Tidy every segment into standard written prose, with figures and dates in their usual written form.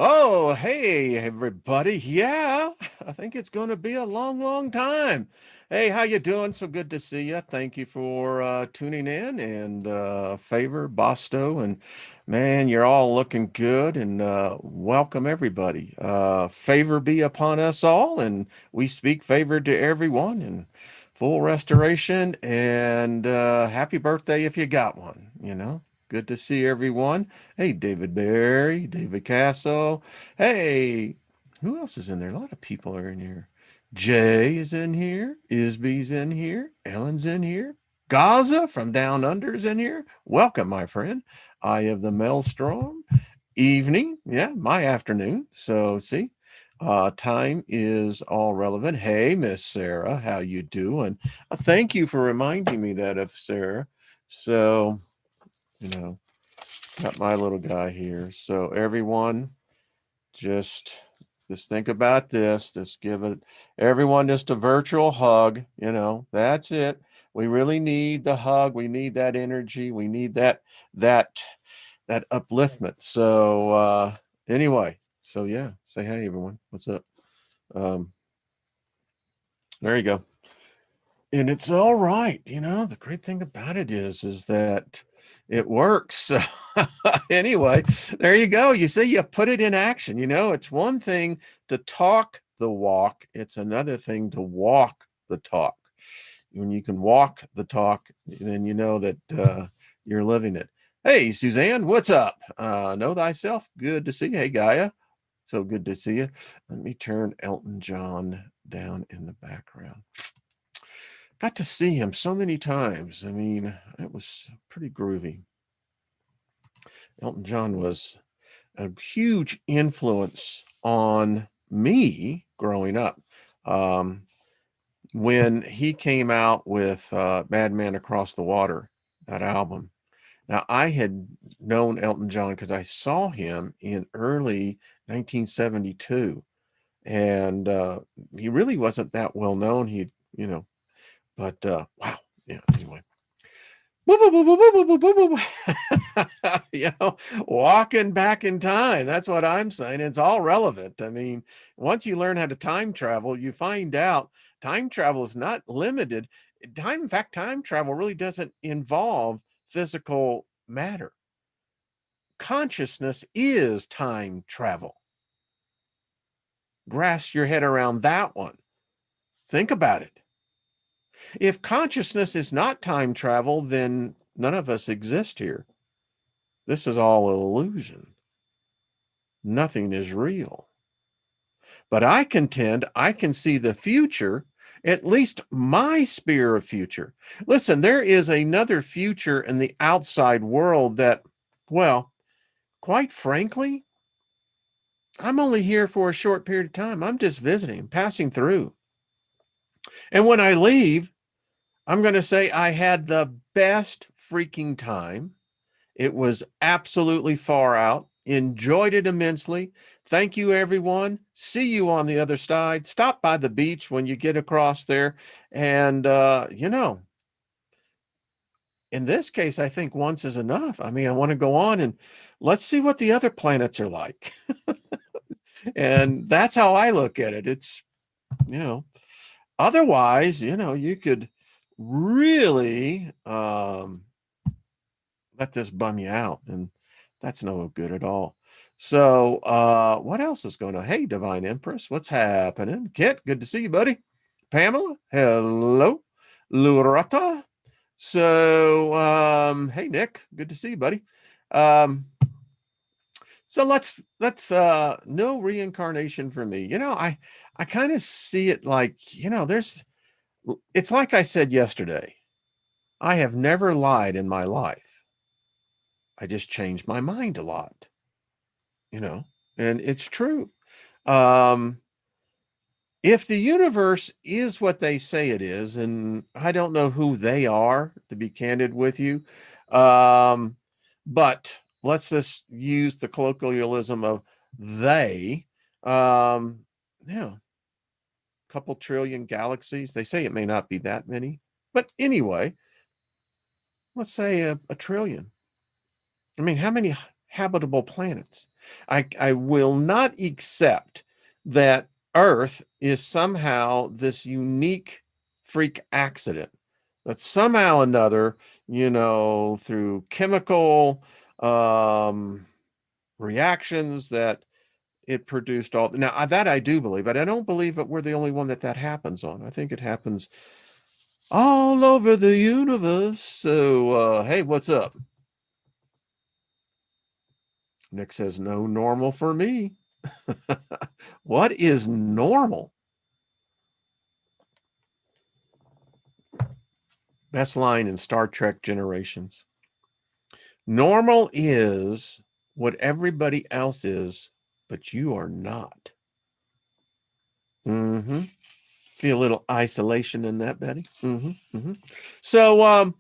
Oh, hey everybody. Yeah, I think it's going to be a long, long time. Hey, how you doing? So good to see you. Thank you for tuning in and favor Bosto and man, you're all looking good and welcome everybody. Favor be upon us all and we speak favor to everyone and full restoration and happy birthday if you got one, you know. Good to see everyone. Hey, David Barry, David Castle. Hey, who else is in there? A lot of people are in here. Jay is in here. Isby's in here. Ellen's in here. Gaza from Down Under is in here. Welcome, my friend. Eye of the Maelstrom. Evening. Yeah, my afternoon. So see, time is all relevant. Hey, Miss Sarah, how you doing? Thank you for reminding me that of Sarah. So, you know, got my little guy here. So everyone just think about this. Just give it everyone just a virtual hug. You know, that's it. We really need the hug. We need that energy. We need that that upliftment. So anyway, so yeah, say hey everyone. What's up? Um, there you go. And it's all right. You know, the great thing about it is that it works. So anyway, there you go. You see, you put it in action. You know, it's one thing to talk the walk, it's another thing to walk the talk. When you can walk the talk, then you know that you're living it. Hey, Suzanne, what's up? Know thyself. Good to see you. Hey, Gaia. So good to see you. Let me turn Elton John down in the background. Got to see him so many times. I mean, it was pretty groovy. Elton John was a huge influence on me growing up. Um, when he came out with Madman Across the Water, that album. Now, I had known Elton John because I saw him in early 1972. And he really wasn't that well known. He, you know, but wow. Yeah, anyway. You know, walking back in time. That's what I'm saying. It's all relevant. I mean, once you learn how to time travel, you find out time travel is not limited. In fact, time travel really doesn't involve physical matter. Consciousness is time travel. Grasp your head around that one. Think about it. If consciousness is not time travel, then none of us exist here. This is all an illusion. Nothing is real. But I contend I can see the future, at least my sphere of future. Listen, there is another future in the outside world that, well, quite frankly, I'm only here for a short period of time. I'm just visiting, passing through. And when I leave, I'm going to say I had the best freaking time. It was absolutely far out. Enjoyed it immensely. Thank you, everyone. See you on the other side. Stop by the beach when you get across there. And, you know, in this case, I think once is enough. I mean, I want to go on and let's see what the other planets are like. And that's how I look at it. It's, you know, otherwise, you know, you could really let this bum you out. And that's no good at all. So what else is going on? Hey, Divine Empress, what's happening? Kit, good to see you, buddy. Pamela, hello. Lurata. So hey Nick, good to see you, buddy. Um, so let's no reincarnation for me. You know, I kind of see it like, you know, it's like I said yesterday. I have never lied in my life. I just changed my mind a lot, you know, and it's true. Um, if the universe is what they say it is, and I don't know who they are, to be candid with you, um, but let's just use the colloquialism of they, you know, a couple trillion galaxies. They say it may not be that many, but anyway, let's say a trillion. I mean, habitable planets. I will not accept that Earth is somehow this unique freak accident, that somehow or another, through chemical reactions, that it produced all. Now, that I do believe, but I don't believe that we're the only one that happens on. I think it happens all over the universe. So, hey, what's up? Nick says, no normal for me. What is normal? Best line in Star Trek Generations. Normal is what everybody else is, but you are not. Mm-hmm. Feel a little isolation in that, Betty. Mm-hmm. Mm-hmm. So,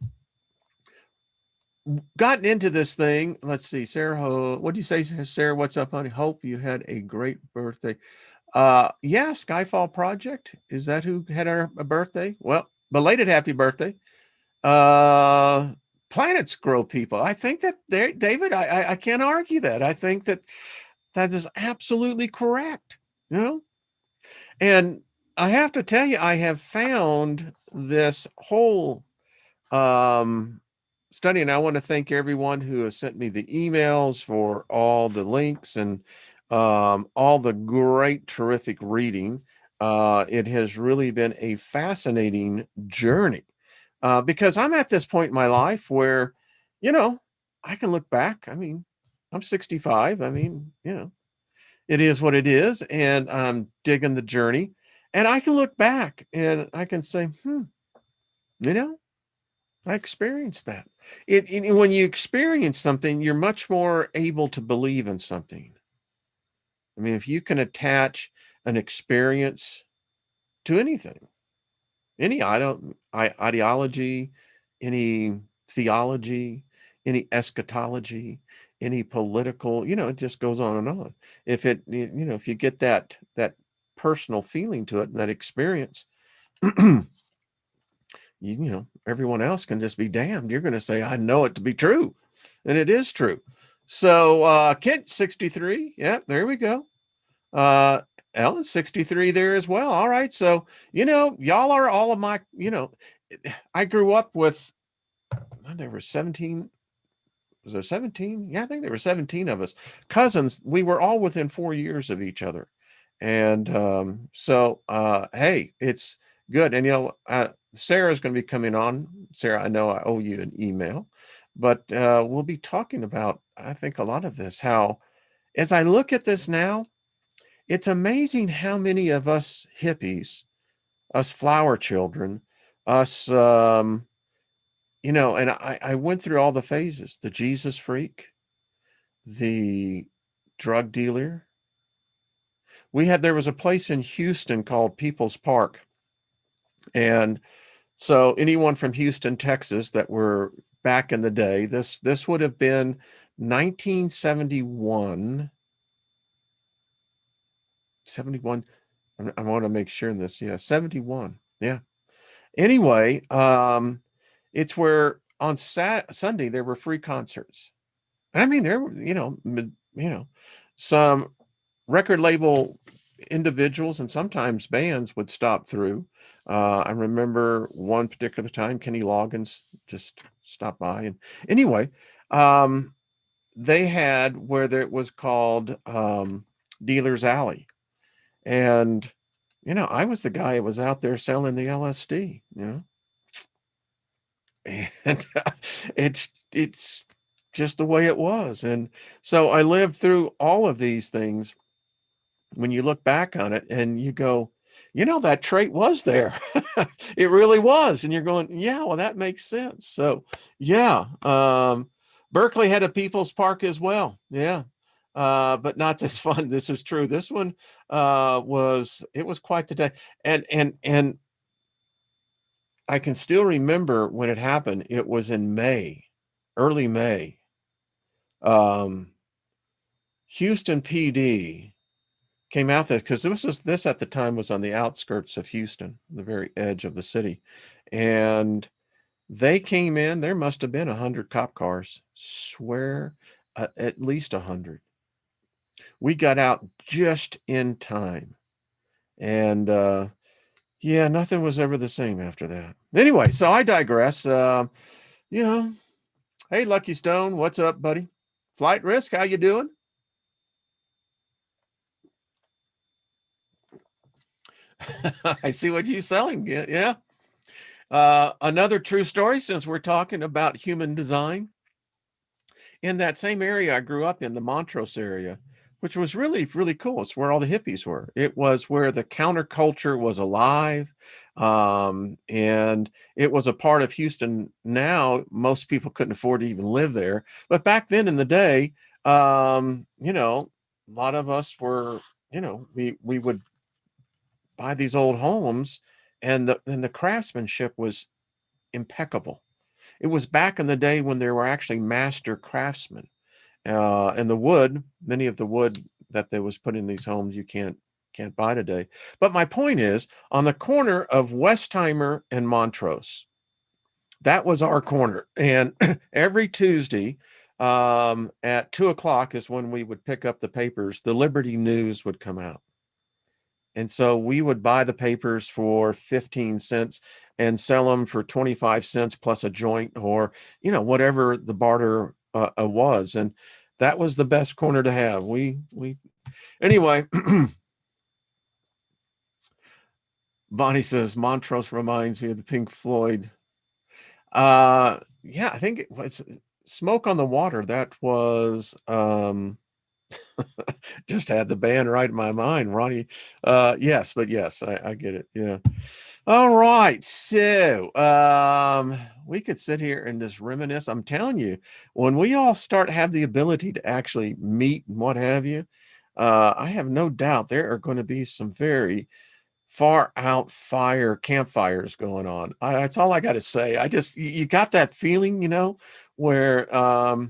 gotten into this thing. Let's see, Sarah. What do you say, Sarah? What's up, honey? Hope you had a great birthday. Yeah, Skyfall Project. Is that who had a birthday? Well, belated happy birthday. Planets grow people. I think that there, David, I can't argue that. I think that is absolutely correct. And I have to tell you, I have found this whole study, and I want to thank everyone who has sent me the emails for all the links and all the great, terrific reading. It has really been a fascinating journey because I'm at this point in my life where, I can look back. I mean, I'm 65. I mean, it is what it is, and I'm digging the journey. And I can look back and I can say, you know, I experienced that. When you experience something, you're much more able to believe in something. I mean, if you can attach an experience to anything, any ideology, any theology, any eschatology, any political, it just goes on and on. If you get that personal feeling to it and that experience, everyone else can just be damned. You're going to say, I know it to be true. And it is true. So, Kent 63. Yeah, there we go. Ellen 63 there as well. All right. So, y'all are all of my, I grew up with, there were 17. Was there 17? Yeah, I think there were 17 of us cousins. We were all within 4 years of each other. And so, hey, it's good. And, Sarah's going to be coming on. Sarah, I know I owe you an email, but we'll be talking about, I think, a lot of this, how, as I look at this now, it's amazing how many of us hippies, us flower children, us, and I went through all the phases, the Jesus freak, the drug dealer. There was a place in Houston called People's Park. And so anyone from Houston, Texas that were back in the day, this would have been 1971. 71. I want to make sure in this. Yeah, 71. Yeah. Anyway, it's where on Sunday there were free concerts. I mean, there were, some record label individuals and sometimes bands would stop through. I remember one particular time Kenny Loggins just stopped by, and anyway, they had where it was called Dealer's Alley, and I was the guy that was out there selling the LSD, and it's just the way it was. And so I lived through all of these things. When you look back on it and you go, that trait was there. It really was. And you're going, yeah, well, that makes sense. So yeah, Berkeley had a People's Park as well. Yeah. But not this fun. This is true. This one was quite the day. And I can still remember when it happened. It was in May, early May. Houston PD came out there because this at the time was on the outskirts of Houston, the very edge of the city. And they came in, there must have been 100 cop cars. Swear at least 100. We got out just in time. And yeah, nothing was ever the same after that. Anyway, so I digress. You know, hey, Lucky Stone, what's up, buddy? Flight Risk, how you doing? I see what you're selling. Yeah. Another true story, since we're talking about human design. In that same area I grew up in, the Montrose area, which was really, really cool. It's where all the hippies were. It was where the counterculture was alive. And it was a part of Houston. Now, most people couldn't afford to even live there. But back then in the day, a lot of us were, we would buy these old homes, and the craftsmanship was impeccable. It was back in the day when there were actually master craftsmen. And the wood, many of the wood that they was put in these homes, you can't buy today. But my point is, on the corner of Westheimer and Montrose, that was our corner. And every Tuesday at 2 o'clock is when we would pick up the papers. The Liberty News would come out. And so we would buy the papers for 15 cents and sell them for 25 cents plus a joint, or, whatever the barter was. And that was the best corner to have. Anyway, Bonnie says, Montrose reminds me of the Pink Floyd. Yeah, I think it was Smoke on the Water. That was, just had the band right in my mind, Ronnie. Yes, I get it. Yeah. All right. So we could sit here and just reminisce. I'm telling you, when we all start have the ability to actually meet and what have you, I have no doubt there are going to be some very far out campfires going on. That's all I got to say. You got that feeling, where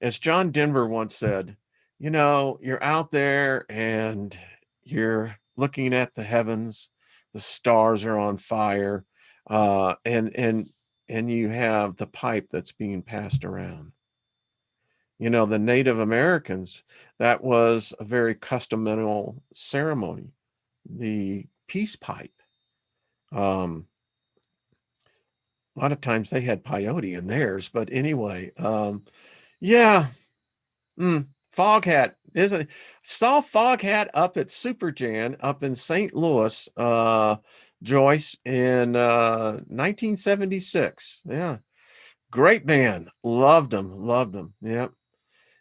as John Denver once said, you're out there and you're looking at the heavens, the stars are on fire, and you have the pipe that's being passed around. The Native Americans, that was a very customary ceremony, the peace pipe. A lot of times they had peyote in theirs, but anyway, yeah. Foghat, isn't it? Saw Foghat up at Super Jan up in St. Louis, Joyce, in 1976. Yeah. Great band. Loved them. Yeah.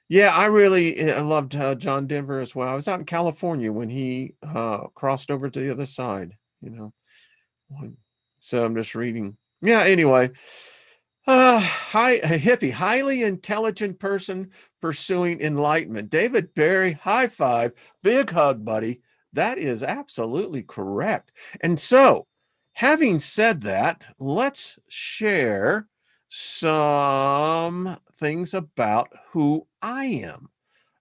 Yeah, I really loved John Denver as well. I was out in California when he crossed over to the other side, So I'm just reading. Yeah, anyway. A hippie, highly intelligent person pursuing enlightenment. David Barry, high five, big hug, buddy. That is absolutely correct. And so, having said that, let's share some things about who I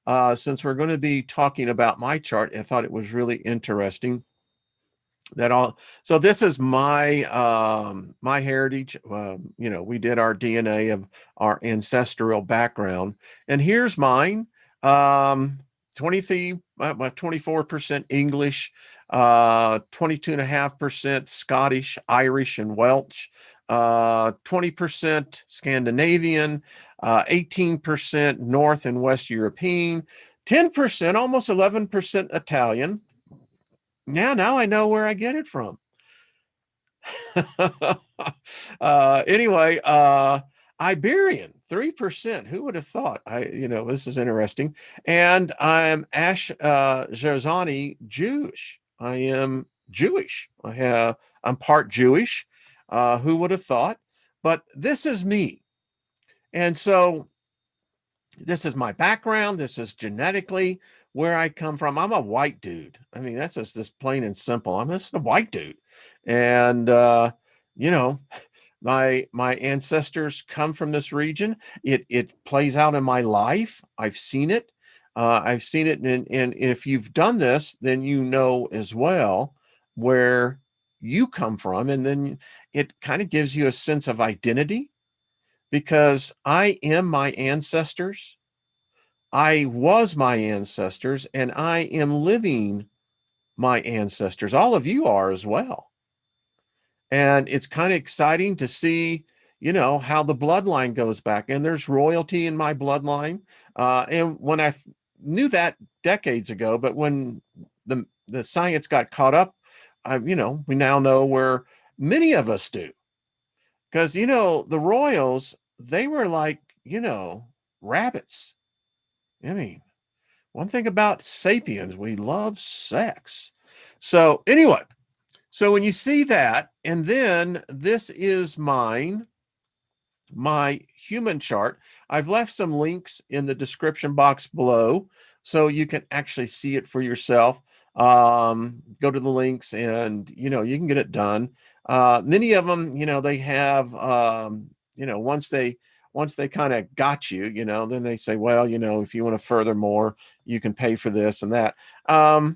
am. Since we're going to be talking about my chart, I thought it was really interesting so this is my heritage. We did our DNA of our ancestral background, and here's mine. 23 24% English, 22.5% Scottish, Irish, and Welsh, 20% Scandinavian, 18% North and West European, 10%, almost 11% Italian. Now I know where I get it from. Anyway, Iberian, 3%. Who would have thought? This is interesting. And I'm Ashkenazi Jewish. I am Jewish. I'm part Jewish. Who would have thought? But this is me. And so this is my background. This is genetically where I come from. I'm a white dude. I mean, that's just plain and simple. I'm just a white dude. And, my ancestors come from this region. It plays out in my life. I've seen it. And if you've done this, then you know as well where you come from. And then it kind of gives you a sense of identity, because I am my ancestors. I was my ancestors, and I am living my ancestors. All of you are as well. And it's kind of exciting to see, how the bloodline goes back. And there's royalty in my bloodline. And when I knew that decades ago, but when the science got caught up, we now know where many of us do. Because, the royals, they were like, rabbits. I mean, one thing about sapiens, we love sex. So anyway, so when you see that, and then this is my human chart. I've left some links in the description box below so you can actually see it for yourself. Go to the links and, you can get it done. Many of them, they have, once they kind of got you, then they say, well, if you want to further more, you can pay for this and that.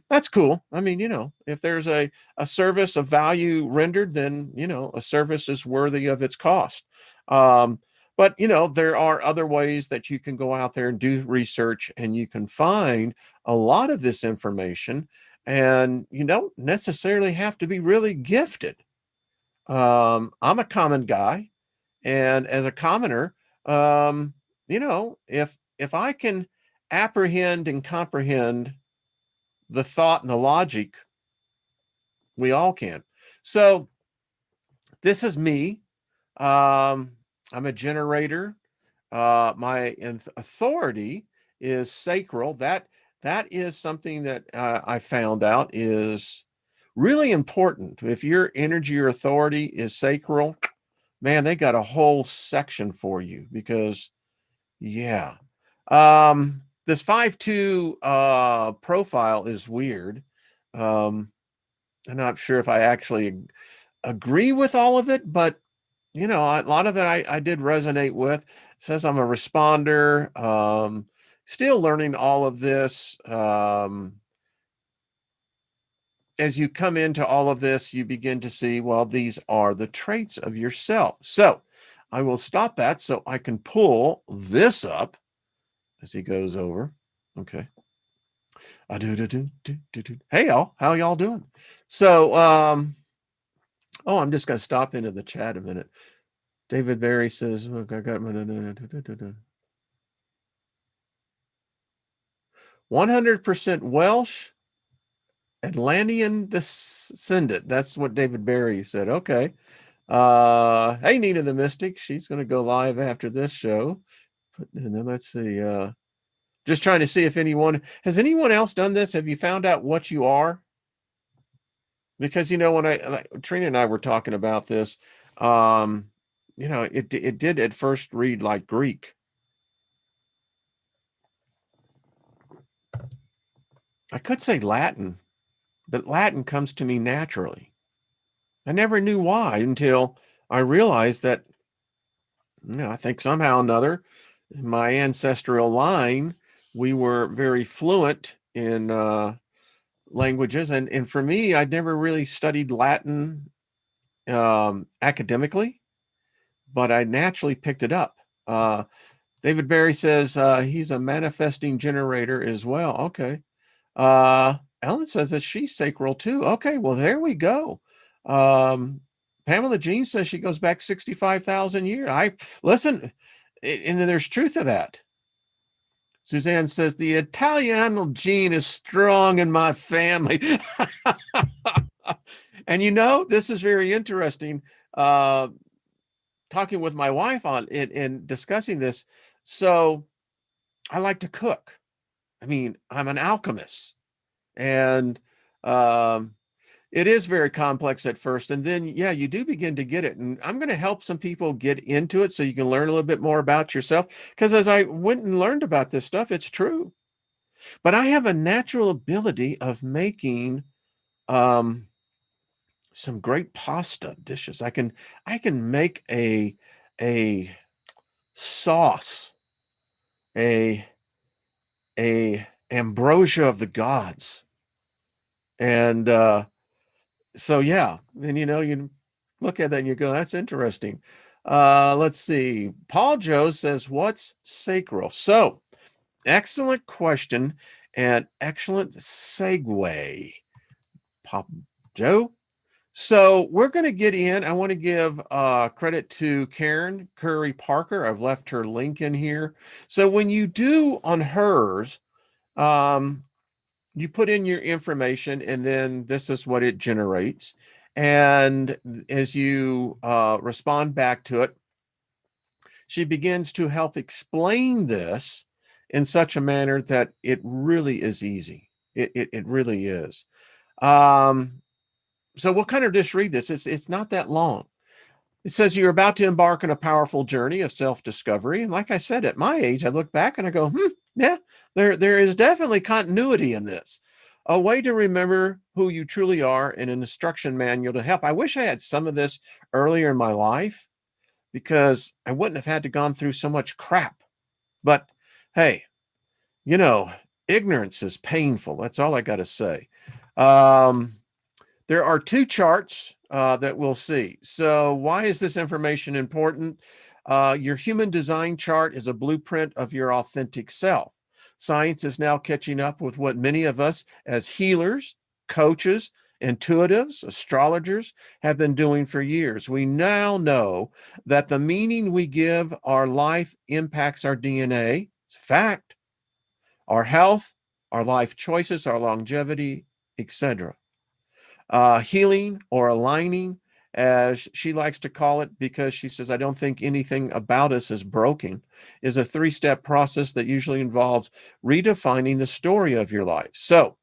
That's cool. I mean, if there's a service of value rendered, then, a service is worthy of its cost. But there are other ways that you can go out there and do research, and you can find a lot of this information, and you don't necessarily have to be really gifted. I'm a common guy, and as a commoner, if I can apprehend and comprehend the thought and the logic, we all can. So this is me. I'm a generator. My authority is sacral. That is something that I found out is really important. If your energy or authority is sacral, man, they got a whole section for you because, yeah. This 5-2 profile is weird. I'm not sure if I actually agree with all of it, but a lot of it I did resonate with. It says I'm a responder. Still learning all of this. As you come into all of this, you begin to see, well, these are the traits of yourself. So I will stop that so I can pull this up as he goes over. Okay. Hey, y'all. How y'all doing? So, oh, I'm just going to stop into the chat a minute. David Barry says, look, I got my 100% Welsh, Atlantean descendant. That's what David Barry said. Okay. Hey, Nina the Mystic. She's going to go live after this show. And then let's see. Just trying to see if has anyone else done this? Have you found out what you are? Because, when Trina and I were talking about this, it did at first read like Greek. I could say Latin, but Latin comes to me naturally. I never knew why until I realized that, I think somehow or another, in my ancestral line, we were very fluent in languages. And for me, I'd never really studied Latin academically, but I naturally picked it up. David Barry says he's a manifesting generator as well. Okay. Ellen says that she's sacral too. Okay, well, there we go. Pamela Jean says she goes back 65,000 years. I listen, and there's truth to that. Suzanne says the Italiano gene is strong in my family. And this is very interesting. Talking with my wife on it and discussing this. So I like to cook. I mean, I'm an alchemist. And it is very complex at first. And then, yeah, you do begin to get it. And I'm going to help some people get into it so you can learn a little bit more about yourself. Because as I went and learned about this stuff, it's true. But I have a natural ability of making some great pasta dishes. I can make a sauce, a ambrosia of the gods. And so yeah, and you look at that and you go, that's interesting. Let's see. Paul Joe says, what's sacral? So Excellent question and excellent segue, Pop Joe. So we're going to get in. I want to give credit to Karen Curry Parker. I've left her link in here. So when you do on hers, you put in your information, and then this is what it generates. And as you respond back to it, she begins to help explain this in such a manner that it really is easy. It really is. Um, so we'll kind of just read this. It's not that long. It says you're about to embark on a powerful journey of self-discovery. And like I said, at my age, I look back and I go, yeah, there is definitely continuity in this. A way to remember who you truly are and an instruction manual to help. I wish I had some of this earlier in my life because I wouldn't have had to gone through so much crap. But hey, you know, ignorance is painful. That's all I got to say. There are two charts that we'll see. So why is this information important? Your human design chart is a blueprint of your authentic self. Science is now catching up with what many of us as healers, coaches, intuitives, astrologers have been doing for years. We now know that the meaning we give our life impacts our DNA. It's a fact. Our health, our life choices, our longevity, etc. Healing or aligning, as she likes to call it, because she says, I don't think anything about us is broken, is a three-step process that usually involves redefining the story of your life. So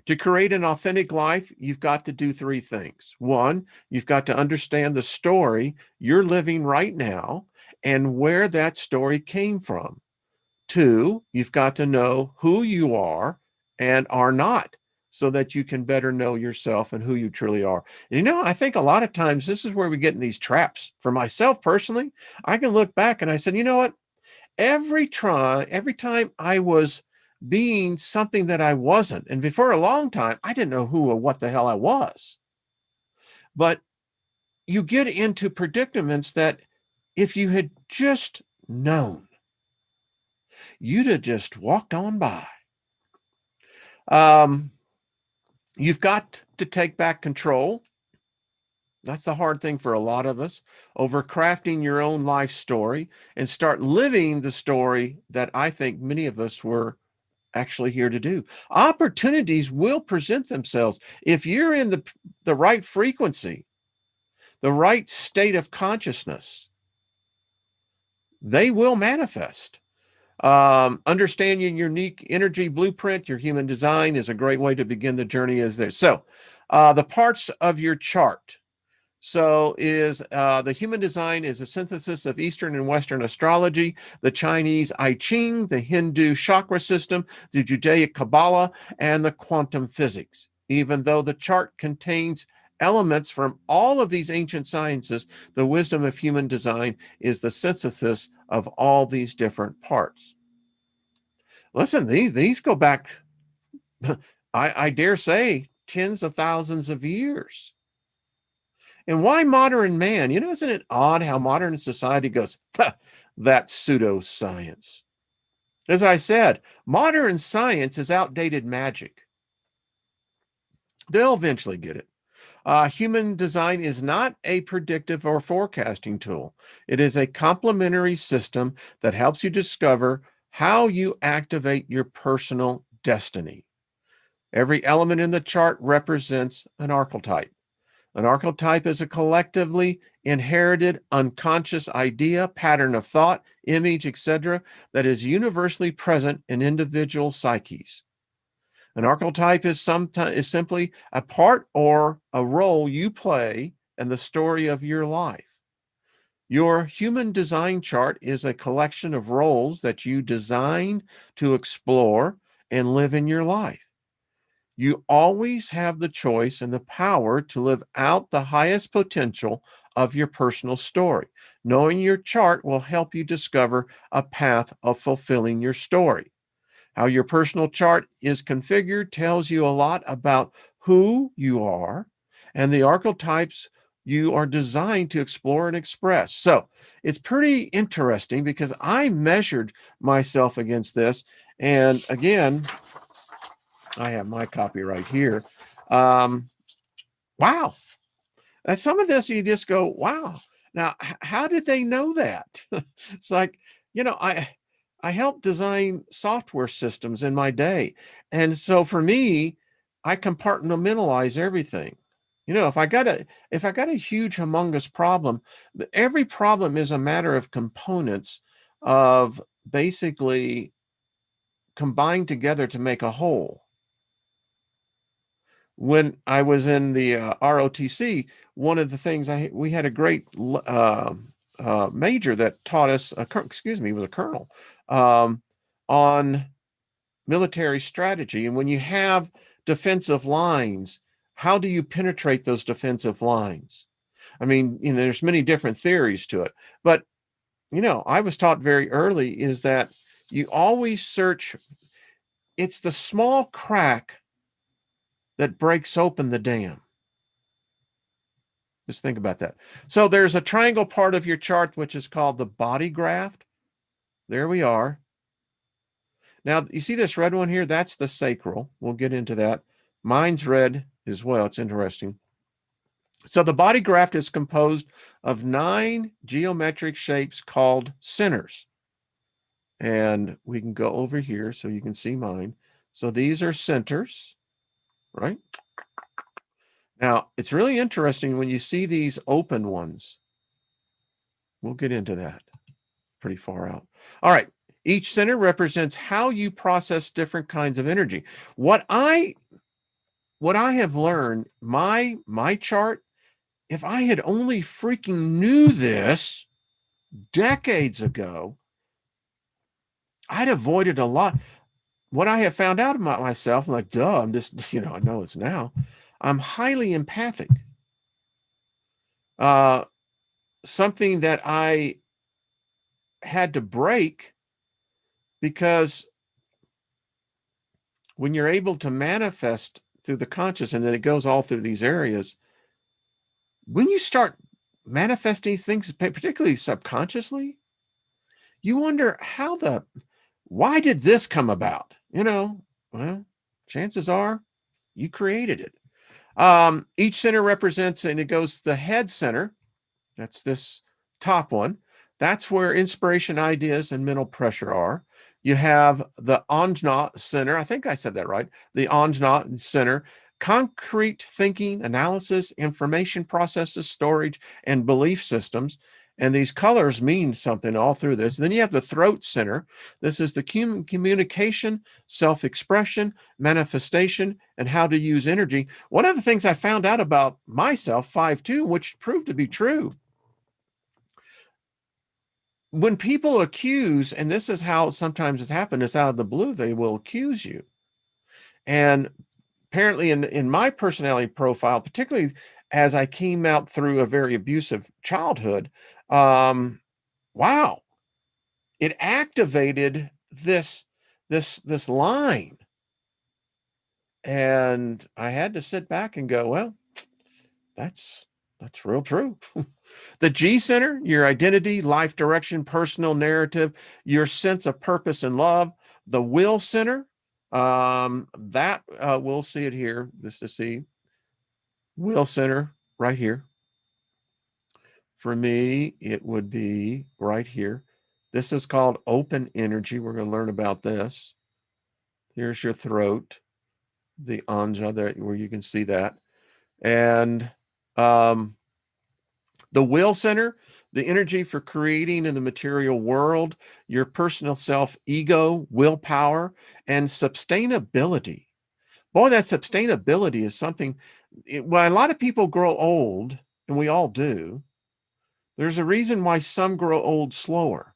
to create an authentic life, you've got to do three things. One, you've got to understand the story you're living right now and where that story came from. Two, you've got to know who you are and are not so that you can better know yourself and who you truly are. And I think a lot of times this is where we get in these traps. For myself personally, I can look back and I said, you know what? Every time I was being something that I wasn't, and before a long time, I didn't know who or what the hell I was. But you get into predicaments that if you had just known, you'd have just walked on by. You've got to take back control. That's the hard thing for a lot of us, over crafting your own life story and start living the story that I think many of us were actually here to do. Opportunities will present themselves. If you're in the right frequency, the right state of consciousness, they will manifest. Understanding your unique energy blueprint, your human design, is a great way to begin the journey. Is there? So the parts of your chart. So the human design is a synthesis of Eastern and Western astrology, the Chinese I Ching, the Hindu chakra system, the Judaic Kabbalah, and the quantum physics. Even though the chart contains elements from all of these ancient sciences, the wisdom of human design is the synthesis of all these different parts. Listen, these go back, I dare say, tens of thousands of years. And why modern man? Isn't it odd how modern society goes, that's pseudoscience? As I said, modern science is outdated magic. They'll eventually get it. Human design is not a predictive or forecasting tool. It is a complementary system that helps you discover how you activate your personal destiny. Every element in the chart represents an archetype. An archetype is a collectively inherited unconscious idea, pattern of thought, image, etc., that is universally present in individual psyches. An archetype is simply a part or a role you play in the story of your life. Your human design chart is a collection of roles that you designed to explore and live in your life. You always have the choice and the power to live out the highest potential of your personal story. Knowing your chart will help you discover a path of fulfilling your story. How your personal chart is configured tells you a lot about who you are, and the archetypes You are designed to explore and express. So it's pretty interesting because I measured myself against this. And again, I have my copy right here. Wow. And some of this you just go, wow. Now, how did they know that? It's like, I helped design software systems in my day. And so for me, I compartmentalize everything. If I got a huge humongous problem, every problem is a matter of components of basically combined together to make a whole. When I was in the ROTC, one of the things we had a great major that taught us, he was a colonel, on military strategy. And when you have defensive lines, how do you penetrate those defensive lines? I mean, there's many different theories to it, but I was taught very early is that you always search. It's the small crack that breaks open the dam. Just think about that. So there's a triangle part of your chart, which is called the body graft. There we are. Now, you see this red one here? That's the sacral. We'll get into that. Mine's red as well. It's interesting. So the body graft is composed of 9 geometric shapes called centers. And we can go over here so you can see mine. So these are centers, right? Now, it's really interesting when you see these open ones. We'll get into that. Pretty far out. All right. Each center represents how you process different kinds of energy. What I have learned, my chart, if I had only freaking knew this decades ago, I'd avoided a lot. What I have found out about myself, I'm like, duh, I'm just, I know it's now. I'm highly empathic. Something that I had to break because when you're able to manifest through the conscious and then it goes all through these areas, when you start manifesting things, particularly subconsciously, you wonder why did this come about? Well, chances are you created it. Each center represents, and it goes to the head center. That's this top one. That's where inspiration, ideas, and mental pressure are. You have the Ajna center. I think I said that right. The Ajna center, concrete thinking, analysis, information processes, storage, and belief systems. And these colors mean something all through this. Then you have the throat center. This is the communication, self-expression, manifestation, and how to use energy. One of the things I found out about myself, 5'2", which proved to be true, when people accuse, and this is how sometimes it's happened, it's out of the blue, they will accuse you. And apparently in my personality profile, particularly as I came out through a very abusive childhood, wow, it activated this line. And I had to sit back and go, well, that's real true. The G center, your identity, life direction, personal narrative, your sense of purpose and love. The will center, we'll see it here. This to see. Will center right here. For me, it would be right here. This is called open energy. We're going to learn about this. Here's your throat, the anja there, where you can see that. And the will center, the energy for creating in the material world, your personal self, ego, willpower, and sustainability. Boy, that sustainability is something, well, a lot of people grow old, and we all do. There's a reason why some grow old slower,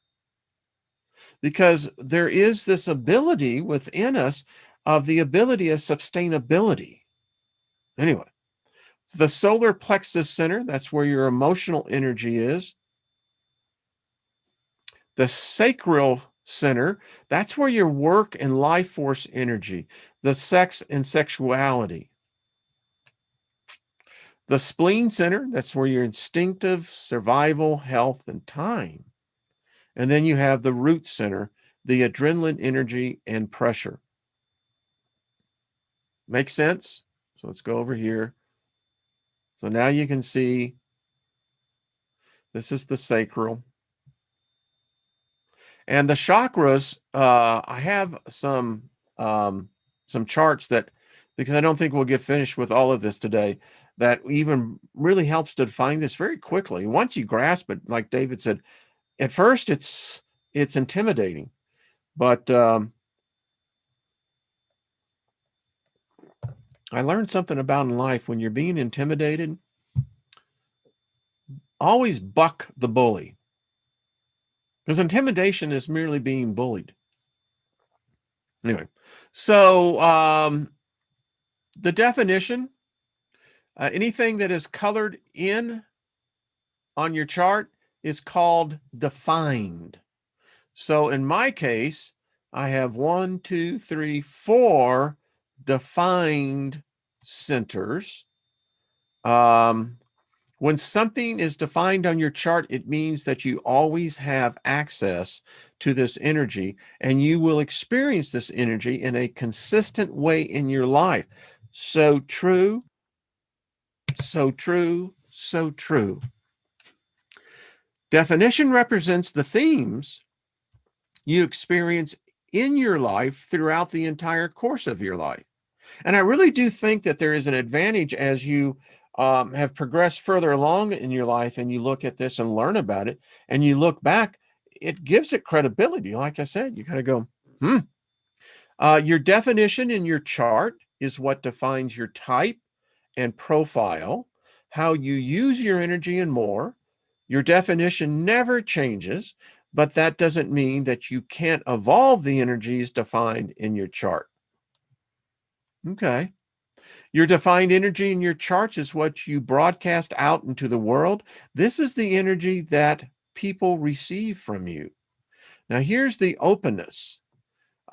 because there is this ability within us of the ability of sustainability. Anyway, the solar plexus center, that's where your emotional energy is. The sacral center, that's where your work and life force energy, the sex and sexuality. The spleen center, that's where your instinctive survival, health, and time. And then you have the root center, the adrenaline, energy, and pressure. Make sense? So let's go over here. So now you can see this is the sacral. And the chakras, I have some charts that, because I don't think we'll get finished with all of this today, that even really helps to define this very quickly. Once you grasp it, like David said, at first it's intimidating, but I learned something about in life: when you're being intimidated, always buck the bully, because intimidation is merely being bullied. Anyway, so the definition, anything that is colored in on your chart is called defined. So in my case, I have 1, 2, 3, 4 defined centers. When something is defined on your chart, it means that you always have access to this energy, and you will experience this energy in a consistent way in your life. So true, so true, so true. Definition represents the themes you experience in your life throughout the entire course of your life. And I really do think that there is an advantage as you have progressed further along in your life, and you look at this and learn about it, and you look back, it gives it credibility. Like I said, you kind of go, your definition in your chart is what defines your type and profile, how you use your energy, and more. Your definition never changes, but that doesn't mean that you can't evolve the energies defined in your chart. Okay. Your defined energy in your charts is what you broadcast out into the world. This is the energy that people receive from you. Now, here's the openness.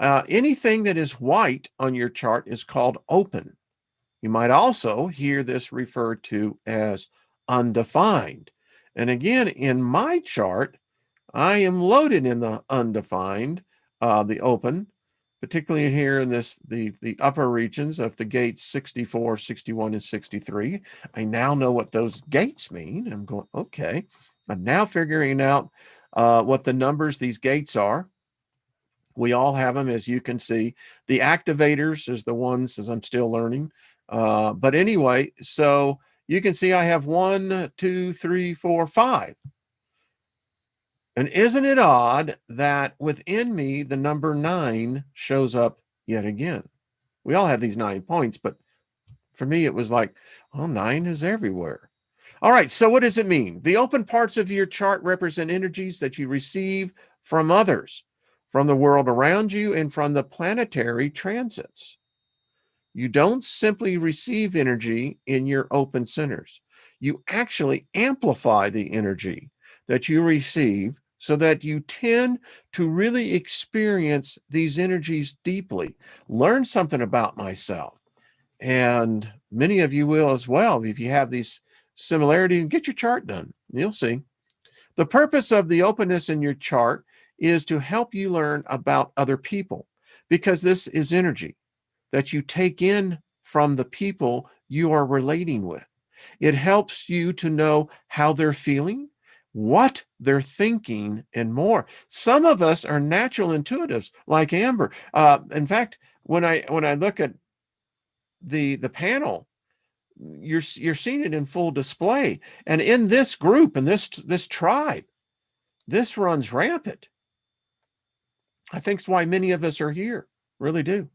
Anything that is white on your chart is called open. You might also hear this referred to as undefined. And again, in my chart, I am loaded in the undefined, the open, particularly here in the upper regions of the gates 64, 61, and 63. I now know what those gates mean. I'm going, okay. I'm now figuring out what the numbers these gates are. We all have them, as you can see. The activators is the ones, as I'm still learning. But anyway, so you can see I have 1, 2, 3, 4, 5. And isn't it odd that within me, the number 9 shows up yet again? We all have these 9 points, but for me, it was like, oh, 9 is everywhere. All right, so what does it mean? The open parts of your chart represent energies that you receive from others, from the world around you, and from the planetary transits. You don't simply receive energy in your open centers. You actually amplify the energy that you receive, so that you tend to really experience these energies deeply. Learn something about myself. And many of you will as well if you have these similarities. And get your chart done. You'll see. The purpose of the openness in your chart is to help you learn about other people, because this is energy that you take in from the people you are relating with. It helps you to know how they're feeling, what they're thinking, and more. Some of us are natural intuitives, like Amber. In fact, when I look at the panel, you're seeing it in full display. And in this group, and this tribe, this runs rampant. I think it's why many of us are here. Really do.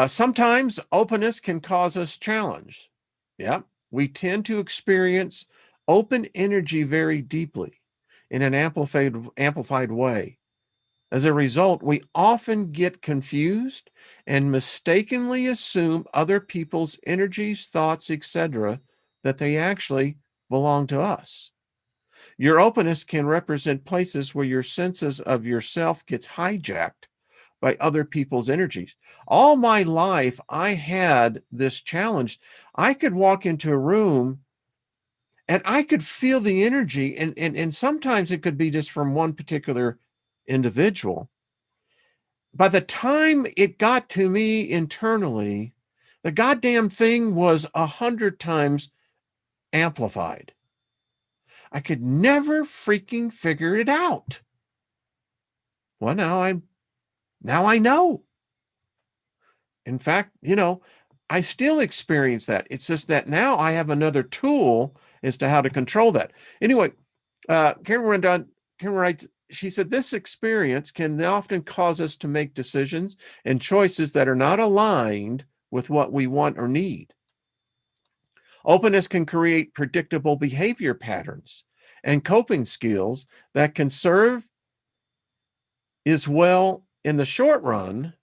Sometimes openness can cause us challenge. Yeah, we tend to experience open energy very deeply in an amplified way. As a result, we often get confused and mistakenly assume other people's energies, thoughts, etc., that they actually belong to us. Your openness can represent places where your senses of yourself gets hijacked by other people's energies. All my life, I had this challenge. I could walk into a room and I could feel the energy, and sometimes it could be just from one particular individual. By the time it got to me internally, the goddamn thing was 100 times amplified. I could never freaking figure it out. Well, now I know. In fact, I still experience that. It's just that now I have another tool as to how to control that. Anyway, Karen writes, she said, this experience can often cause us to make decisions and choices that are not aligned with what we want or need. Openness can create predictable behavior patterns and coping skills that can serve as well in the short run,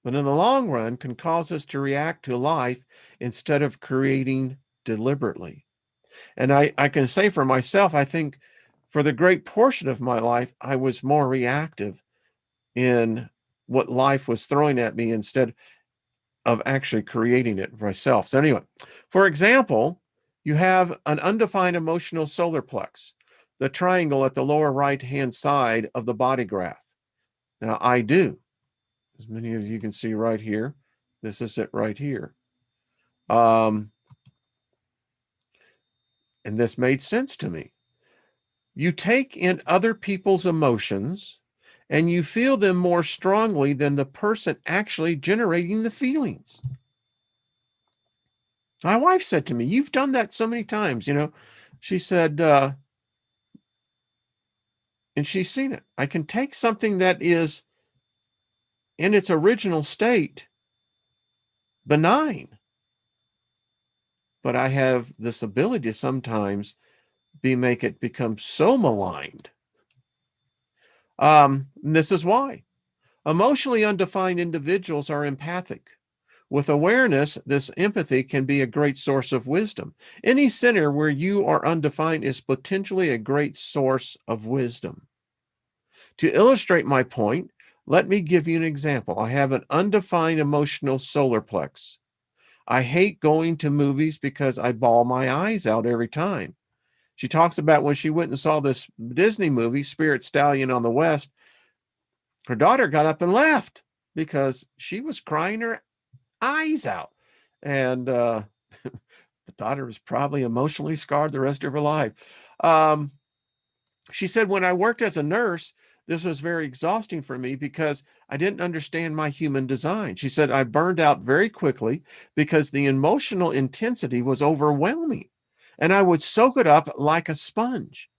but in the long run can cause us to react to life instead of creating deliberately. And I can say for myself, I think for the great portion of my life, I was more reactive in what life was throwing at me instead of actually creating it myself. So anyway, for example, you have an undefined emotional solar plex, the triangle at the lower right-hand side of the body graph. Now I do, as many of you can see right here. This is it right here. And this made sense to me. You take in other people's emotions and you feel them more strongly than the person actually generating the feelings. My wife said to me, you've done that so many times, she said, and she's seen it. I can take something that is in its original state benign, but I have this ability to sometimes make it become so maligned. This is why. Emotionally undefined individuals are empathic. With awareness, this empathy can be a great source of wisdom. Any center where you are undefined is potentially a great source of wisdom. To illustrate my point, let me give you an example. I have an undefined emotional solar plex. I hate going to movies because I bawl my eyes out every time. She talks about when she went and saw this Disney movie, Spirit Stallion on the West, her daughter got up and left because she was crying her eyes out. And the daughter was probably emotionally scarred the rest of her life. She said, when I worked as a nurse, this was very exhausting for me because I didn't understand my human design. She said, I burned out very quickly because the emotional intensity was overwhelming and I would soak it up like a sponge.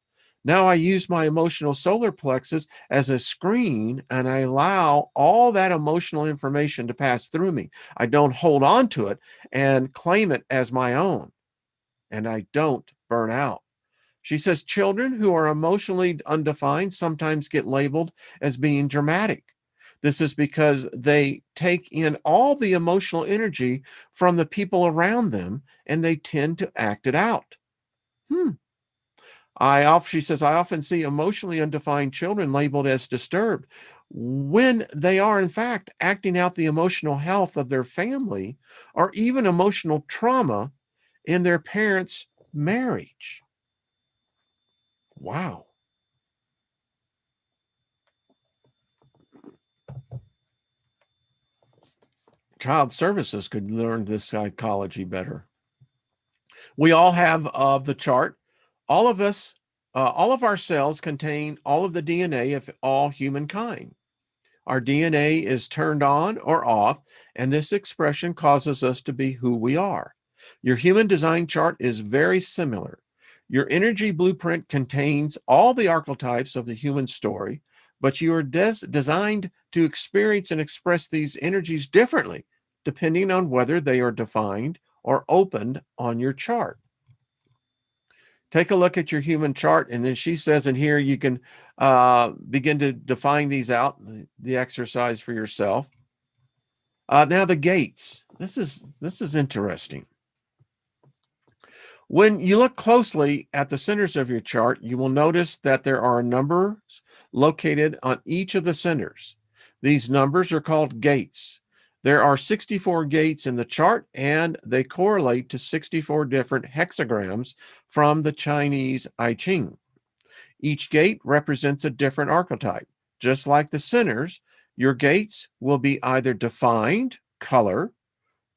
Now I use my emotional solar plexus as a screen and I allow all that emotional information to pass through me. I don't hold on to it and claim it as my own, and I don't burn out. She says children who are emotionally undefined sometimes get labeled as being dramatic. This is because they take in all the emotional energy from the people around them and they tend to act it out. She says, I often see emotionally undefined children labeled as disturbed when they are, in fact, acting out the emotional health of their family or even emotional trauma in their parents' marriage. Wow. Child services could learn this psychology better. We all have the chart. All of us, all of our cells contain all of the DNA of all humankind. Our DNA is turned on or off, and this expression causes us to be who we are. Your human design chart is very similar. Your energy blueprint contains all the archetypes of the human story, but you are designed to experience and express these energies differently, depending on whether they are defined or opened on your chart. Take a look at your human chart, and then she says in here you can begin to define these out, the exercise for yourself. Now the gates. This is interesting. When you look closely at the centers of your chart, you will notice that there are numbers located on each of the centers. These numbers are called gates. There are 64 gates in the chart, and they correlate to 64 different hexagrams from the Chinese I Ching. Each gate represents a different archetype. Just like the centers, your gates will be either defined, color,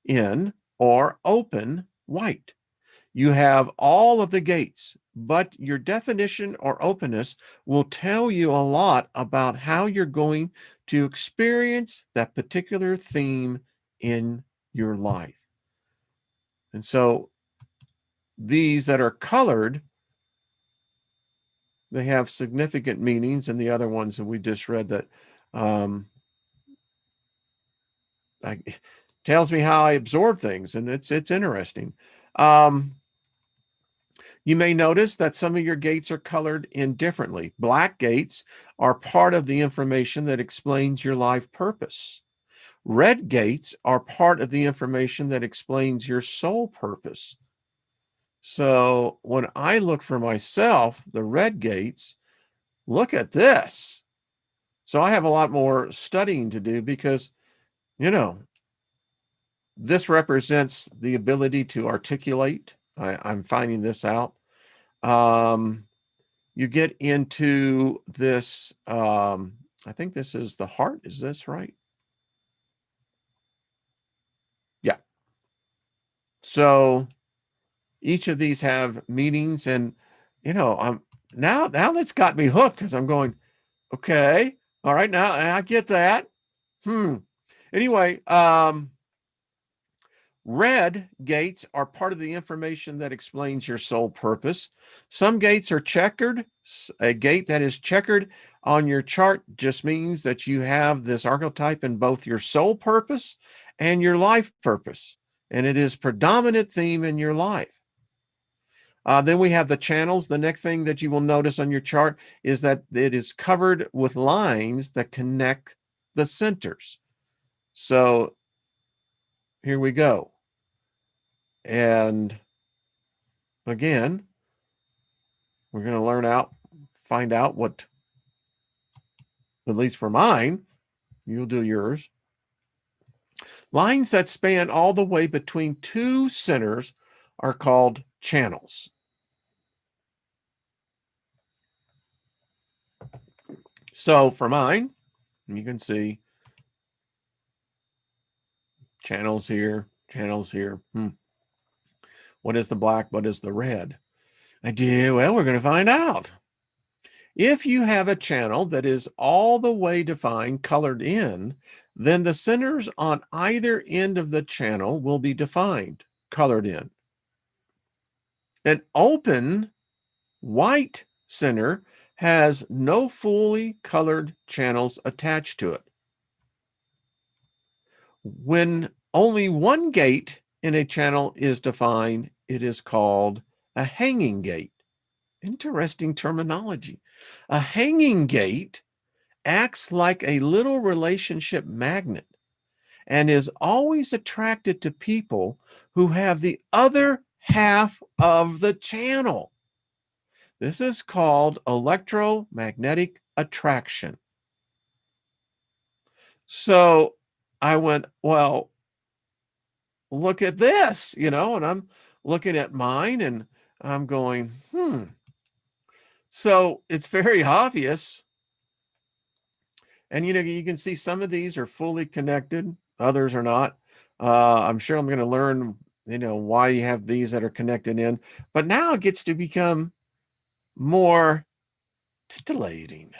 in, or open, white. You have all of the gates, but your definition or openness will tell you a lot about how you're going to experience that particular theme in your life. And so these that are colored, they have significant meanings, and the other ones that we just read that tells me how I absorb things, and it's interesting. You may notice that some of your gates are colored in differently. Black gates are part of the information that explains your life purpose. Red gates are part of the information that explains your soul purpose. So when I look for myself, the red gates, look at this. So I have a lot more studying to do because, you know, this represents the ability to articulate. I'm finding this out. You get into this, I think this is the heart. Is this right? Yeah. So each of these have meanings, and I'm now that's got me hooked because I'm going, okay, all right, now I get that. Anyway, red gates are part of the information that explains your soul purpose. Some gates are checkered. A gate that is checkered on your chart just means that you have this archetype in both your soul purpose and your life purpose, and it is predominant theme in your life. Then we have the channels. The next thing that you will notice on your chart is that it is covered with lines that connect the centers. So here we go. And again, we're going to find out what, at least for mine, you'll do yours. Lines that span all the way between two centers are called channels. So for mine, you can see channels here, channels here. What is the black? What is the red? Well, we're going to find out. If you have a channel that is all the way defined, colored in, then the centers on either end of the channel will be defined, colored in. An open white center has no fully colored channels attached to it. When only one gate in a channel is defined, it is called a hanging gate. Interesting terminology. A hanging gate acts like a little relationship magnet and is always attracted to people who have the other half of the channel. This is called electromagnetic attraction. So I went, well, look at this, and I'm looking at mine and I'm going, So it's very obvious. And, you can see some of these are fully connected, others are not. I'm sure I'm going to learn, why you have these that are connected in. But now it gets to become more titillating.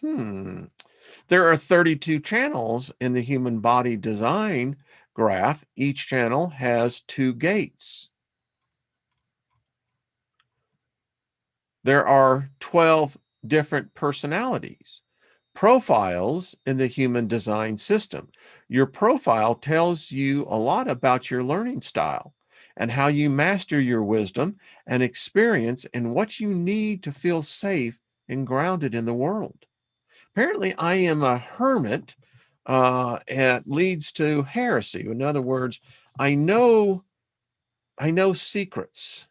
There are 32 channels in the human body design graph. Each channel has 2 gates. There are 12 different personalities, profiles in the human design system. Your profile tells you a lot about your learning style and how you master your wisdom and experience and what you need to feel safe and grounded in the world. Apparently, I am a hermit. It leads to heresy. In other words, I know secrets.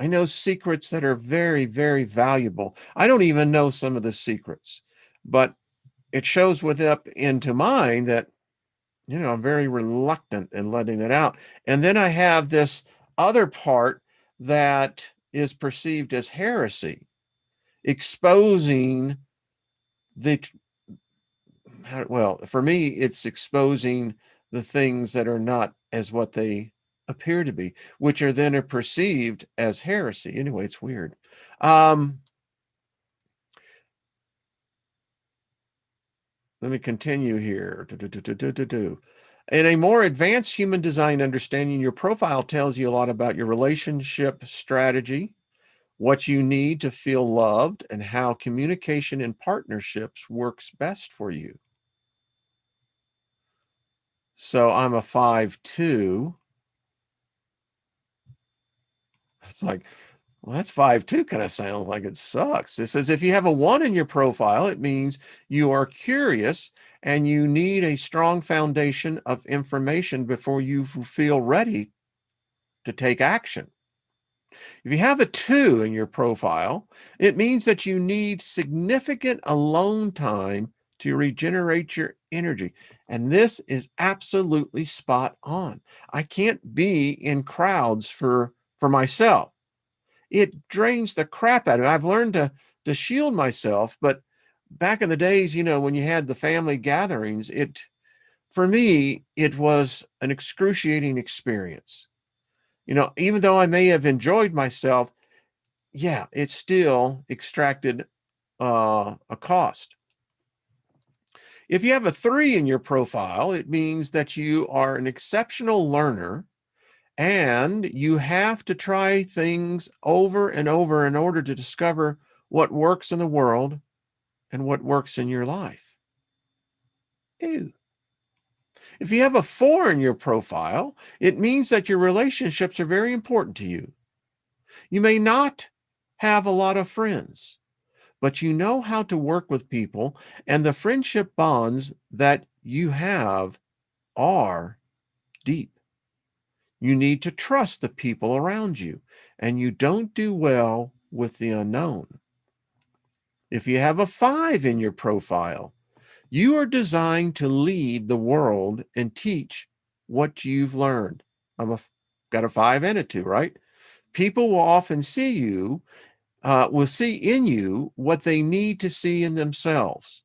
I know secrets that are very, very valuable. I don't even know some of the secrets, but it shows up into mine that, I'm very reluctant in letting it out. And then I have this other part that is perceived as heresy, exposing the, well, for me, it's exposing the things that are not as what they appear to be, which are then perceived as heresy. Anyway, it's weird. Let me continue here. In a more advanced human design understanding, your profile tells you a lot about your relationship strategy, what you need to feel loved, and how communication in partnerships works best for you. So I'm a 5'2". It's like, well, that's 5'2" kind of sounds like it sucks. It says if you have a 1 in your profile, it means you are curious and you need a strong foundation of information before you feel ready to take action. If you have a 2 in your profile, it means that you need significant alone time to regenerate your energy. And this is absolutely spot on. I can't be in crowds for myself. It drains the crap out of me. I've learned to shield myself, but back in the days, when you had the family gatherings, for me, it was an excruciating experience. Even though I may have enjoyed myself, yeah, it still extracted a cost. If you have a 3 in your profile, it means that you are an exceptional learner and you have to try things over and over in order to discover what works in the world and what works in your life. Ew. If you have a 4 in your profile, it means that your relationships are very important to you. You may not have a lot of friends, but you know how to work with people, and the friendship bonds that you have are deep. You need to trust the people around you, and you don't do well with the unknown. If you have a 5 in your profile, you are designed to lead the world and teach what you've learned. Got a 5 and a 2, right? People will often will see in you what they need to see in themselves.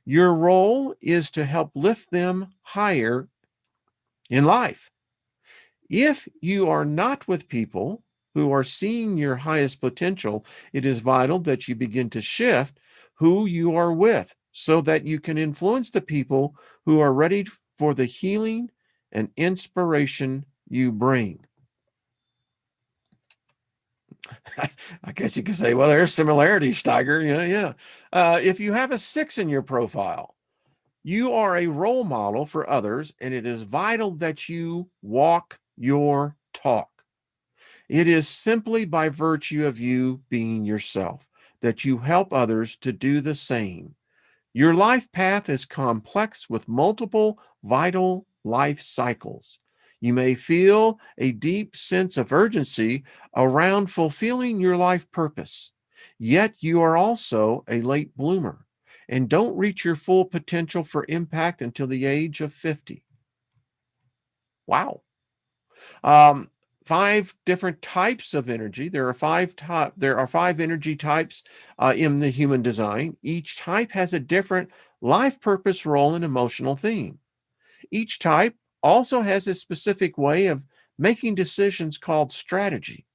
Your role is to help lift them higher in life. If you are not with people who are seeing your highest potential, it is vital that you begin to shift who you are with so that you can influence the people who are ready for the healing and inspiration you bring. I guess you could say, well, there's similarities, Steiger. Yeah. If you have a 6 in your profile, you are a role model for others, and it is vital that you walk your talk. It is simply by virtue of you being yourself that you help others to do the same. Your life path is complex with multiple vital life cycles. You may feel a deep sense of urgency around fulfilling your life purpose, yet you are also a late bloomer and don't reach your full potential for impact until the age of 50. Wow. Um, 5 different types of energy. There are 5 energy types in the human design. Each type has a different life purpose, role, and emotional theme. Each type also has a specific way of making decisions called strategy.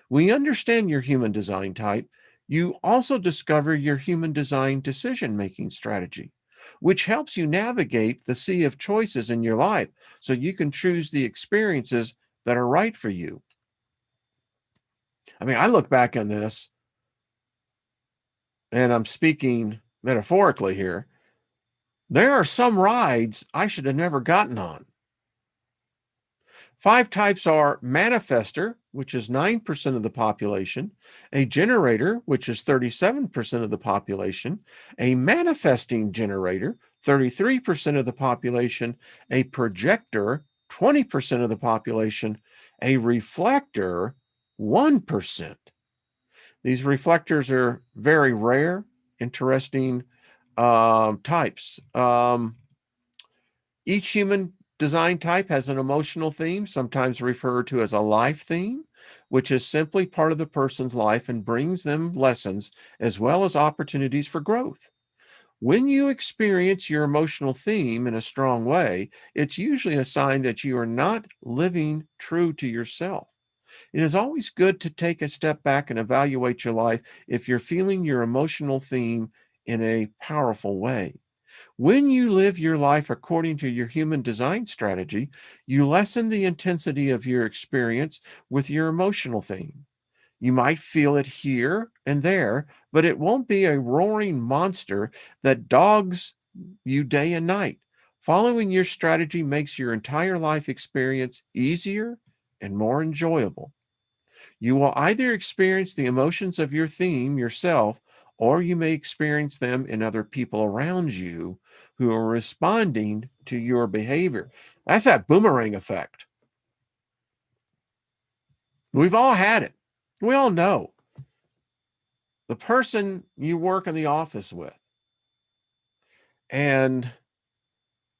When you understand your human design type, you also discover your human design decision-making strategy, which helps you navigate the sea of choices in your life so you can choose the experiences that are right for you. I mean, I look back on this, and I'm speaking metaphorically here. There are some rides I should have never gotten on. 5 types are manifester, which is 9% of the population, a generator, which is 37% of the population, a manifesting generator, 33% of the population, a projector, 20% of the population, a reflector, 1%. These reflectors are very rare, interesting Types. Each human design type has an emotional theme, sometimes referred to as a life theme, which is simply part of the person's life and brings them lessons as well as opportunities for growth. When you experience your emotional theme in a strong way, it's usually a sign that you are not living true to yourself. It is always good to take a step back and evaluate your life if you're feeling your emotional theme in a powerful way. When you live your life according to your human design strategy, you lessen the intensity of your experience with your emotional theme. You might feel it here and there, but it won't be a roaring monster that dogs you day and night. Following your strategy makes your entire life experience easier and more enjoyable. You will either experience the emotions of your theme yourself, or you may experience them in other people around you who are responding to your behavior. That's that boomerang effect. We've all had it. We all know the person you work in the office with, and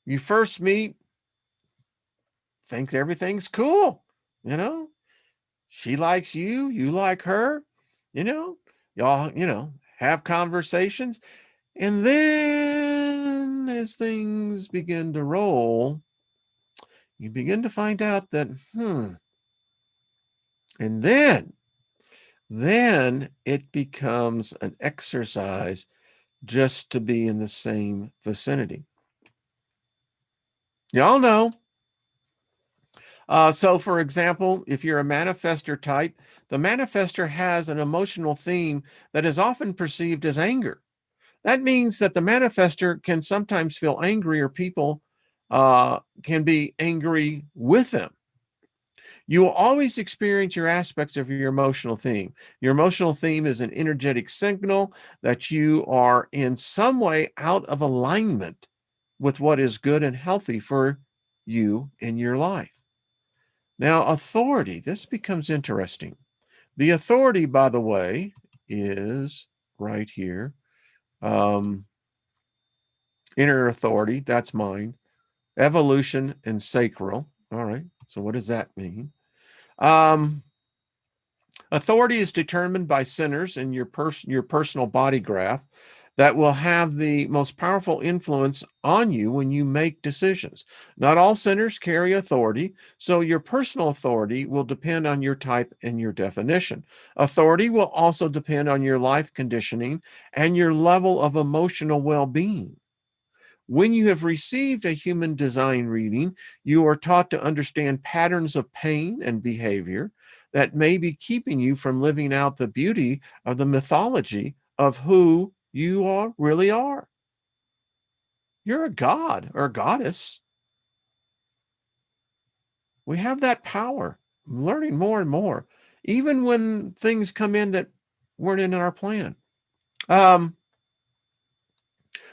you first meet, thinks everything's cool. You know, she likes you, you like her, you know, y'all, have conversations. And then as things begin to roll, you begin to find out that, and then it becomes an exercise just to be in the same vicinity. Y'all know. So, for example, if you're a manifester type, the manifester has an emotional theme that is often perceived as anger. That means that the manifester can sometimes feel angry, or people can be angry with them. You will always experience your aspects of your emotional theme. Your emotional theme is an energetic signal that you are in some way out of alignment with what is good and healthy for you in your life. Now, authority, this becomes interesting. The authority, by the way, is right here. Um, Inner authority, that's mine. Evolution and sacral. All right. So what does that mean? Um, Authority is determined by centers in your personal body graph that will have the most powerful influence on you when you make decisions. Not all centers carry authority, so your personal authority will depend on your type and your definition. Authority will also depend on your life conditioning and your level of emotional well-being. When you have received a human design reading, you are taught to understand patterns of pain and behavior that may be keeping you from living out the beauty of the mythology of who you really are. You're a god or a goddess. We have that power. I'm learning more and more, even when things come in that weren't in our plan. Um,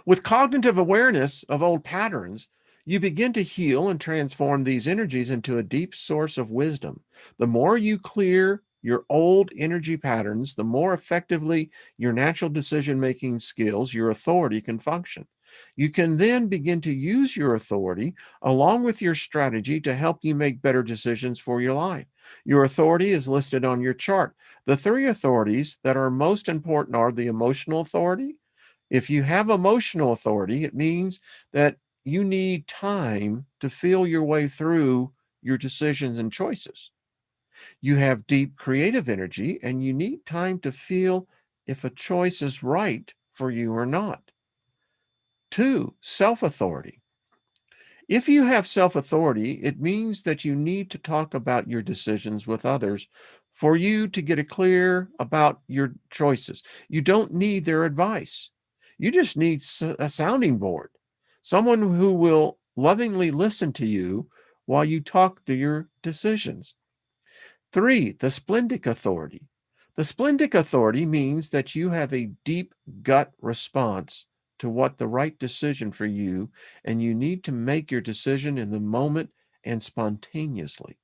With cognitive awareness of old patterns, you begin to heal and transform these energies into a deep source of wisdom. The more you clear your old energy patterns, the more effectively your natural decision making skills, your authority can function. You can then begin to use your authority along with your strategy to help you make better decisions for your life. Your authority is listed on your chart. The three authorities that are most important are the emotional authority. If you have emotional authority, it means that you need time to feel your way through your decisions and choices. You have deep creative energy, and you need time to feel if a choice is right for you or not. Two, self authority. If you have self authority, it means that you need to talk about your decisions with others for you to get a clear about your choices. You don't need their advice. You just need a sounding board, someone who will lovingly listen to you while you talk through your decisions. Three, the splendic authority. The splendic authority means that you have a deep gut response to what the right decision for you, and you need to make your decision in the moment and spontaneously.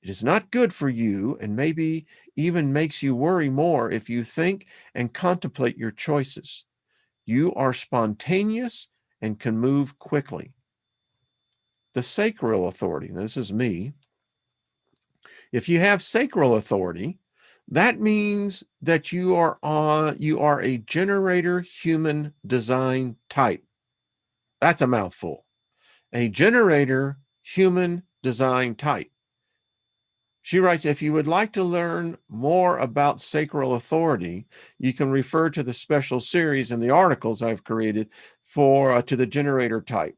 It is not good for you, and maybe even makes you worry more if you think and contemplate your choices. You are spontaneous and can move quickly. The sacral authority, this is me. If you have sacral authority, that means that you are a generator human design type. That's a mouthful. A generator human design type. She writes, if you would like to learn more about sacral authority, you can refer to the special series and the articles I've created for to the generator type.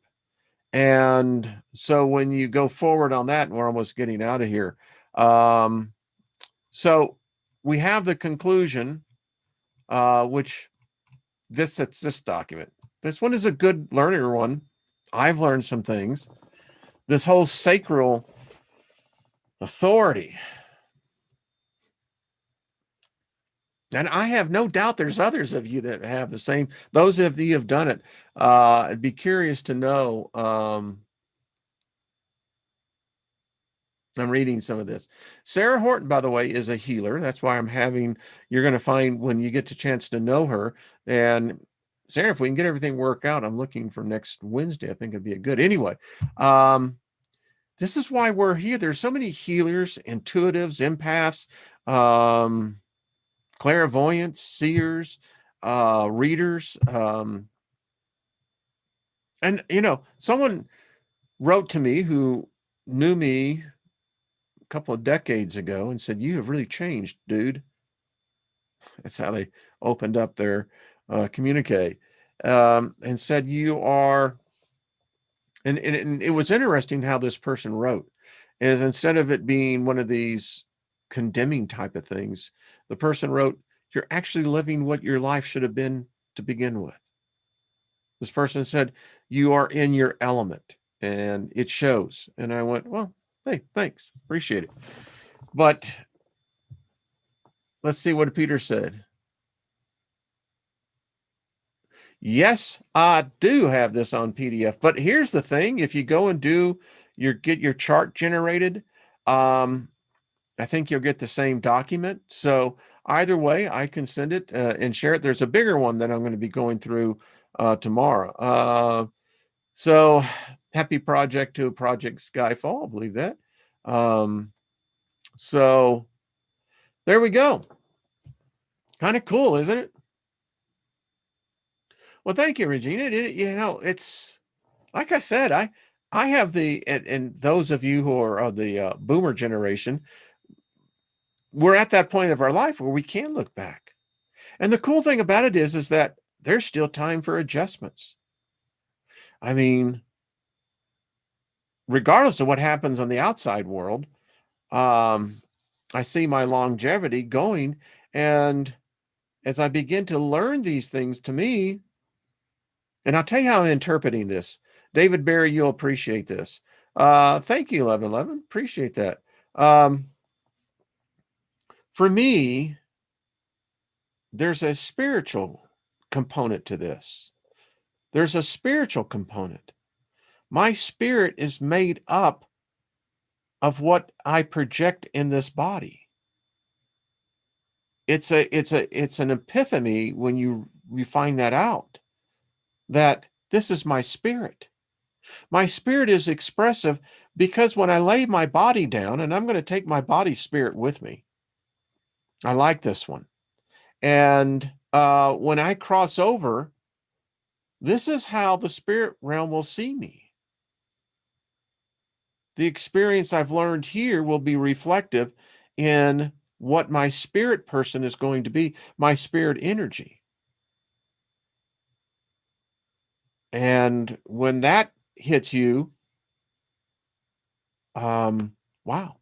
And so when you go forward on that, and we're almost getting out of here. So we have the conclusion, which this document. This one is a good learner one. I've learned some things. This whole sacral authority. And I have no doubt there's others of you that have the same. Those of you have done it. I'd be curious to know. I'm reading some of this. Sarah Horton, by the way, is a healer. That's why you're going to find when you get the chance to know her. And Sarah, if we can get everything worked out, I'm looking for next Wednesday. I think it'd be a good. Anyway, this is why we're here. There's so many healers, intuitives, empaths, clairvoyants, seers, readers. And, someone wrote to me who knew me a couple of decades ago and said, you have really changed, dude. That's how they opened up their communique, and said, you are, and it was interesting how this person wrote, is instead of it being one of these condemning type of things, the person wrote, you're actually living what your life should have been to begin with. This person said, you are in your element and it shows. And I went, well, hey, thanks. Appreciate it. But let's see what Peter said. Yes, I do have this on PDF, but here's the thing. If you go and get your chart generated, I think you'll get the same document. So either way, I can send it and share it. There's a bigger one that I'm going to be going through tomorrow. So happy project to Project Skyfall. I believe that. So there we go. Kind of cool, isn't it? Well, thank you, Regina. It's like I said, I have and those of you who are of the boomer generation, we're at that point of our life where we can look back. And the cool thing about it is that there's still time for adjustments. I mean, regardless of what happens on the outside world, I see my longevity going. And as I begin to learn these things to me, and I'll tell you how I'm interpreting this. David Barry, you'll appreciate this. Thank you, 1111. Appreciate that. For me, there's a spiritual component to this. There's a spiritual component. My spirit is made up of what I project in this body. It's an epiphany when you find that out, that this is my spirit. My spirit is expressive because when I lay my body down, and I'm going to take my body spirit with me. I like this one. And when I cross over, this is how the spirit realm will see me. The experience I've learned here will be reflective in what my spirit person is going to be, my spirit energy. And when that hits you, wow.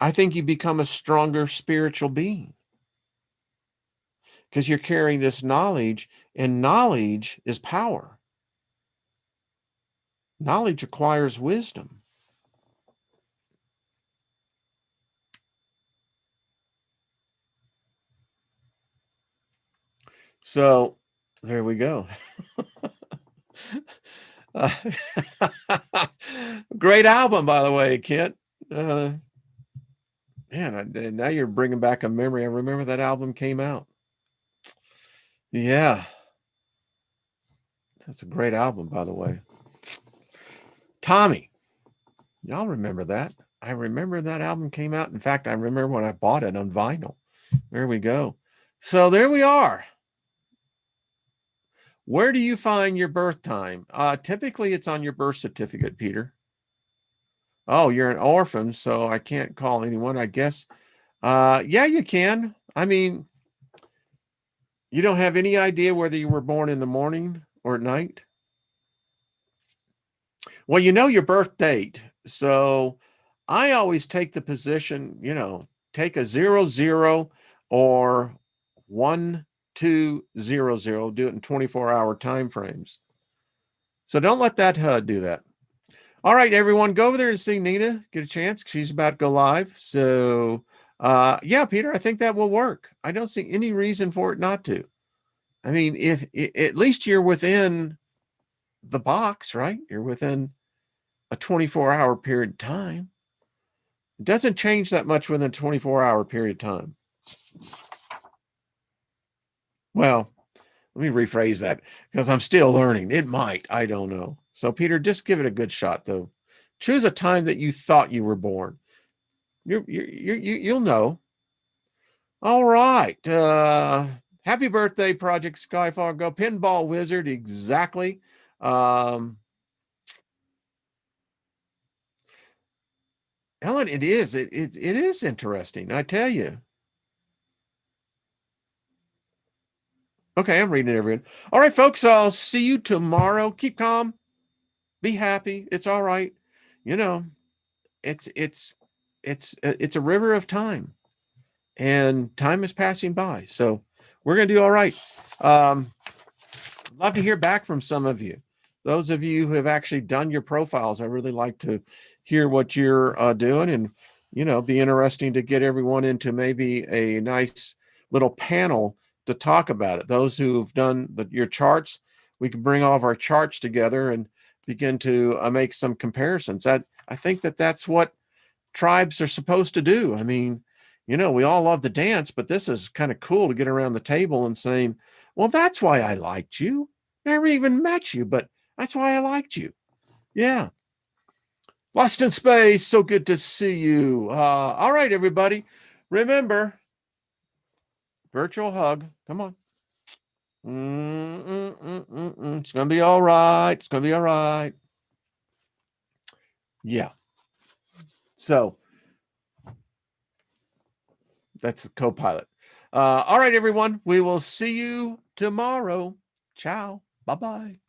I think you become a stronger spiritual being because you're carrying this knowledge, and knowledge is power. Knowledge requires wisdom. So there we go. Great album, by the way, Kent. Man, now you're bringing back a memory. I remember that album came out. Yeah. That's a great album, by the way. Tommy. Y'all remember that? I remember that album came out. In fact, I remember when I bought it on vinyl. There we go. So there we are. Where do you find your birth time? Typically, it's on your birth certificate, Peter. Oh, you're an orphan, so I can't call anyone, I guess. Yeah, you can. I mean, you don't have any idea whether you were born in the morning or at night? Well, you know your birth date. So I always take the position, take a 00 or 1200, do it in 24-hour time frames. So don't let that HUD do that. All right, everyone, go over there and see Nina. Get a chance. She's about to go live. So yeah, Peter, I think that will work. I don't see any reason for it not to. I mean, if at least you're within the box, right? You're within a 24-hour period of time. It doesn't change that much within a 24-hour period of time. Well, let me rephrase that because I'm still learning. It might. I don't know. So, Peter, just give it a good shot, though. Choose a time that you thought you were born. You'll know. All right. Happy birthday, Project Skyfargo. Pinball Wizard, exactly. Ellen, it is. It is interesting, I tell you. Okay, I'm reading it, everyone. All right, folks, I'll see you tomorrow. Keep calm. Be happy. It's all right. You know, it's a river of time, and time is passing by. So we're gonna do all right. Love to hear back from some of you. Those of you who have actually done your profiles, I really like to hear what you're doing, and be interesting to get everyone into maybe a nice little panel to talk about it. Those who've done your charts, we can bring all of our charts together and begin to make some comparisons. I think that's what tribes are supposed to do. I mean, we all love to dance, but this is kind of cool to get around the table and saying, well, that's why I liked you. Never even met you, but that's why I liked you. Yeah. Lost in Space. So good to see you. All right, everybody. Remember, virtual hug. Come on. It's going to be all right. It's going to be all right. Yeah. So that's the co-pilot. All right, everyone. We will see you tomorrow. Ciao. Bye-bye.